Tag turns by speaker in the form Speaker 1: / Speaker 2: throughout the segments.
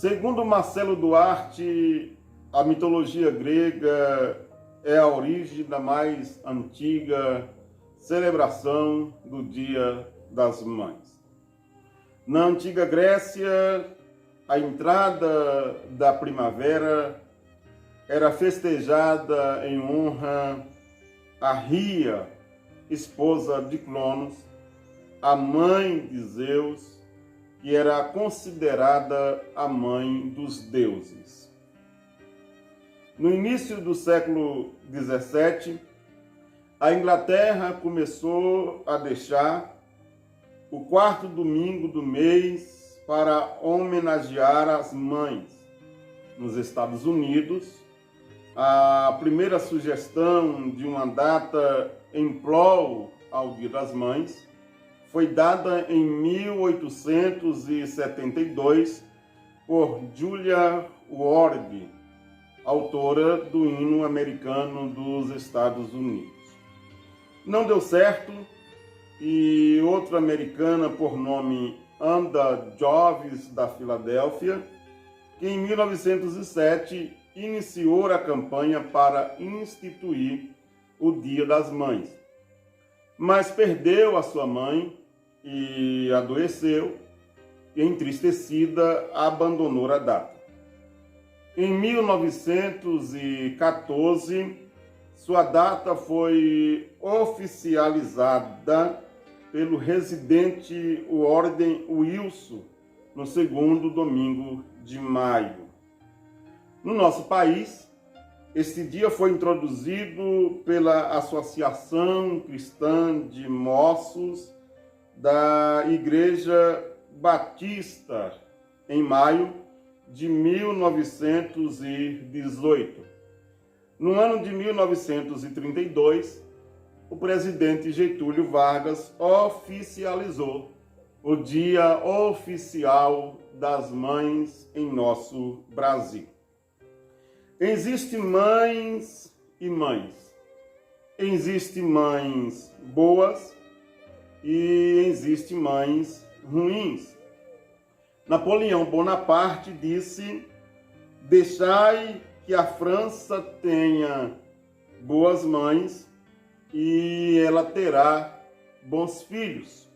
Speaker 1: Segundo Marcelo Duarte, a mitologia grega é a origem da mais antiga celebração do Dia das Mães. Na antiga Grécia, a entrada da primavera era festejada em honra a Ria, esposa de Cronos, a mãe de Zeus, que era considerada a mãe dos deuses. No início do século XVII, a Inglaterra começou a deixar o quarto domingo do mês para homenagear as mães. Nos Estados Unidos, a primeira sugestão de uma data em prol ao Dia das Mães foi dada em 1872 por Julia Ward, autora do hino americano dos Estados Unidos. Não deu certo e outra americana por nome Anda Joves da Filadélfia, que em 1907 iniciou a campanha para instituir o Dia das Mães, mas perdeu a sua mãe e adoeceu e, entristecida, abandonou a data. Em 1914, sua data foi oficializada pelo residente Warden Wilson no segundo domingo de maio. No nosso país, este dia foi introduzido pela Associação Cristã de Moços da Igreja Batista em maio de 1918. No ano de 1932, o presidente Getúlio Vargas oficializou o Dia Oficial das Mães em nosso Brasil. Existem mães e mães. Existem mães boas e existem mães ruins. Napoleão Bonaparte disse: deixai que a França tenha boas mães e ela terá bons filhos.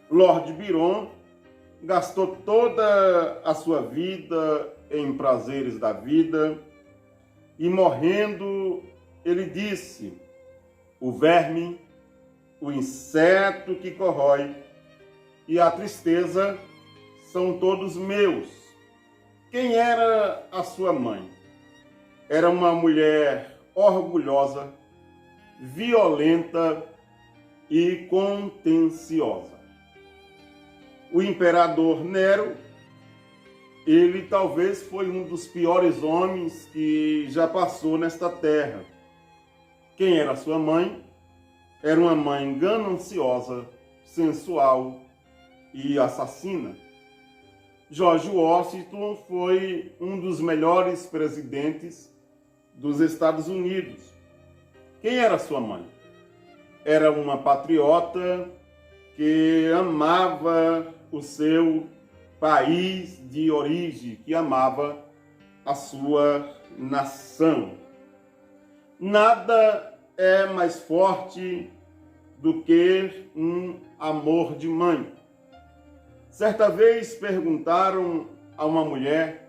Speaker 1: Lord Byron gastou toda a sua vida em prazeres da vida e, morrendo, ele disse: o verme, o inseto que corrói e a tristeza são todos meus. Quem era a sua mãe? Era uma mulher orgulhosa, violenta e contenciosa. O imperador Nero, ele talvez foi um dos piores homens que já passou nesta terra. Quem era sua mãe? Era uma mãe gananciosa, sensual e assassina. George Washington foi um dos melhores presidentes dos Estados Unidos. Quem era sua mãe? Era uma patriota que amava o seu país de origem, que amava a sua nação. Nada é mais forte do que um amor de mãe. Certa vez perguntaram a uma mulher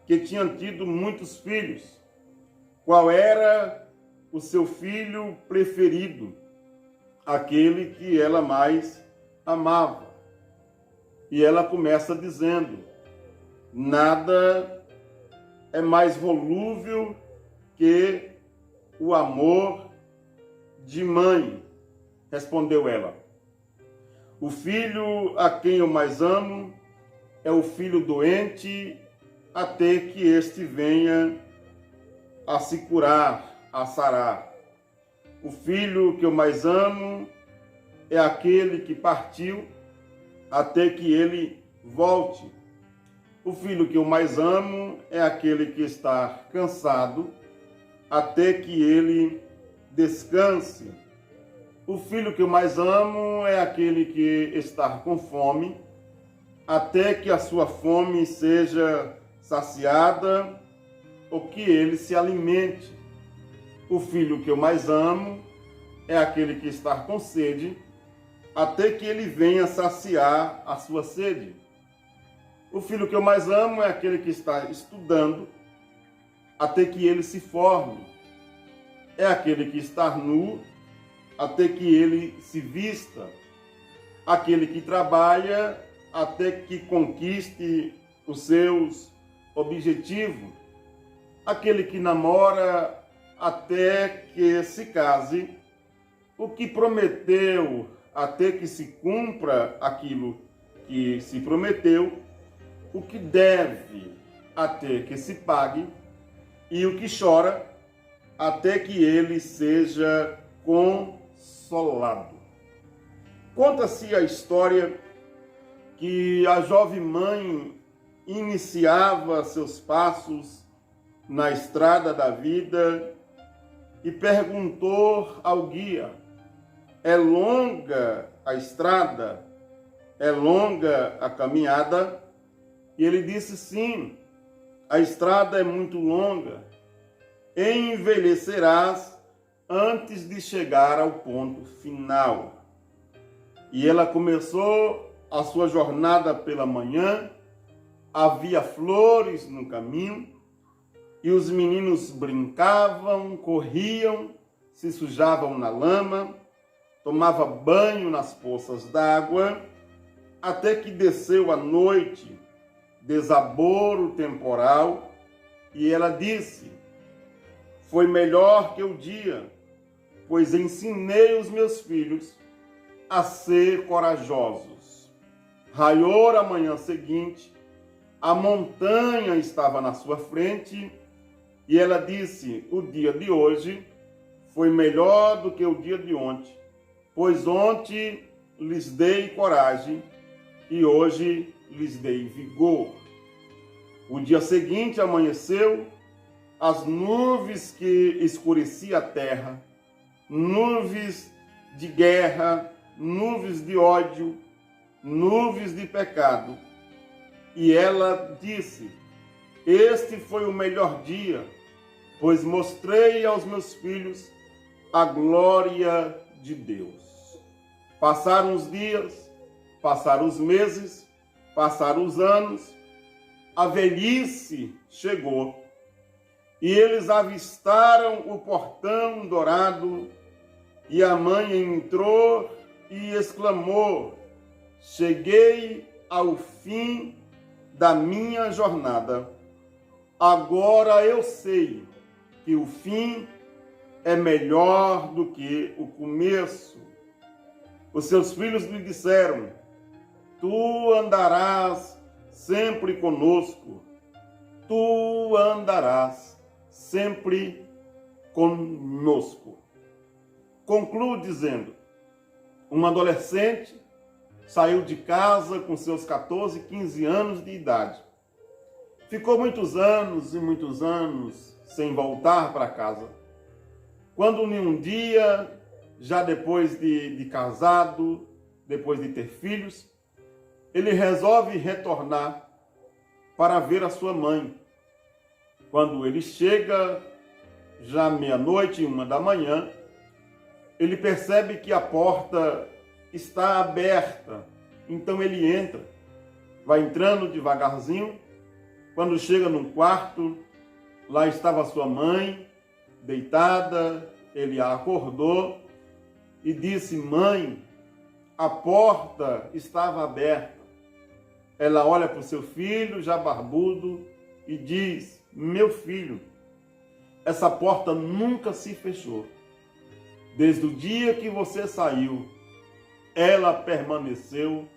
Speaker 1: que tinha tido muitos filhos qual era o seu filho preferido, aquele que ela mais amava. E ela começa dizendo: nada é mais volúvel que o amor de mãe, respondeu ela. O filho a quem eu mais amo é o filho doente, até que este venha a se curar, a sarar. O filho que eu mais amo é aquele que partiu, até que ele volte. O filho que eu mais amo é aquele que está cansado, até que ele descanse. O filho que eu mais amo é aquele que está com fome, até que a sua fome seja saciada ou que ele se alimente. O filho que eu mais amo é aquele que está com sede, até que ele venha saciar a sua sede. O filho que eu mais amo é aquele que está estudando, até que ele se forme. É aquele que está nu, até que ele se vista. Aquele que trabalha, até que conquiste os seus objetivos. Aquele que namora, até que se case. O que prometeu, até que se cumpra aquilo que se prometeu. O que deve, até que se pague. E o que chora, até que ele seja consolado. Conta-se a história que a jovem mãe iniciava seus passos na estrada da vida e perguntou ao guia: é longa a estrada? É longa a caminhada? E ele disse: sim, a estrada é muito longa. Envelhecerás antes de chegar ao ponto final. E ela começou a sua jornada pela manhã, havia flores no caminho, e os meninos brincavam, corriam, se sujavam na lama, tomava banho nas poças d'água, até que desceu a noite, desabou o temporal, e ela disse: foi melhor que o dia, pois ensinei os meus filhos a ser corajosos. Raiou a manhã seguinte, a montanha estava na sua frente, e ela disse: o dia de hoje foi melhor do que o dia de ontem, pois ontem lhes dei coragem e hoje lhes dei vigor. O dia seguinte amanheceu, as nuvens que escureciam a terra, nuvens de guerra, nuvens de ódio, nuvens de pecado. E ela disse: este foi o melhor dia, pois mostrei aos meus filhos a glória de Deus. Passaram os dias, passaram os meses, passaram os anos, a velhice chegou, e eles avistaram o portão dourado, e a mãe entrou e exclamou: cheguei ao fim da minha jornada. Agora eu sei que o fim é melhor do que o começo. Os seus filhos lhe disseram: tu andarás sempre conosco, tu andarás sempre conosco. Concluo dizendo: um adolescente saiu de casa com seus 14, 15 anos de idade. Ficou muitos anos e muitos anos sem voltar para casa. Quando em um dia, já depois de casado, depois de ter filhos, ele resolve retornar para ver a sua mãe. Quando ele chega, já meia-noite, 1h, ele percebe que a porta está aberta. Então ele entra, vai entrando devagarzinho. Quando chega num quarto, lá estava sua mãe, deitada. Ele a acordou e disse: mãe, a porta estava aberta. Ela olha para o seu filho, já barbudo, e diz: meu filho, essa porta nunca se fechou. Desde o dia que você saiu, ela permaneceu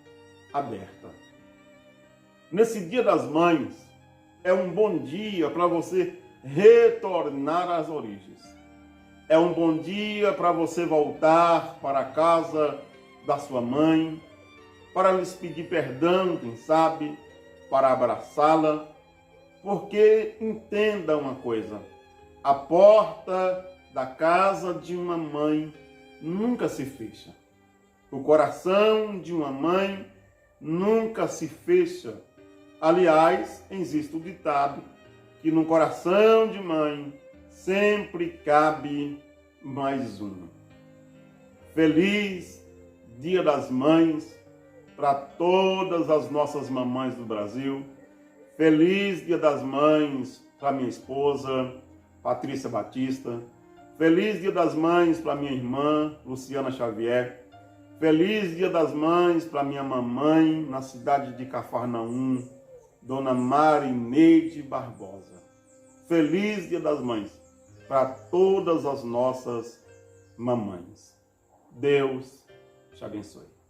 Speaker 1: aberta. Nesse Dia das Mães, é um bom dia para você retornar às origens. É um bom dia para você voltar para a casa da sua mãe, para lhes pedir perdão, quem sabe, para abraçá-la, porque entenda uma coisa: a porta da casa de uma mãe nunca se fecha. O coração de uma mãe nunca se fecha. Aliás, existe o ditado que no coração de mãe sempre cabe mais uma. Feliz Dia das Mães para todas as nossas mamães do Brasil. Feliz Dia das Mães para minha esposa, Patrícia Batista. Feliz Dia das Mães para minha irmã, Luciana Xavier. Feliz Dia das Mães para minha mamãe, na cidade de Cafarnaum, Dona Marineide Barbosa. Feliz Dia das Mães para todas as nossas mamães. Deus te abençoe.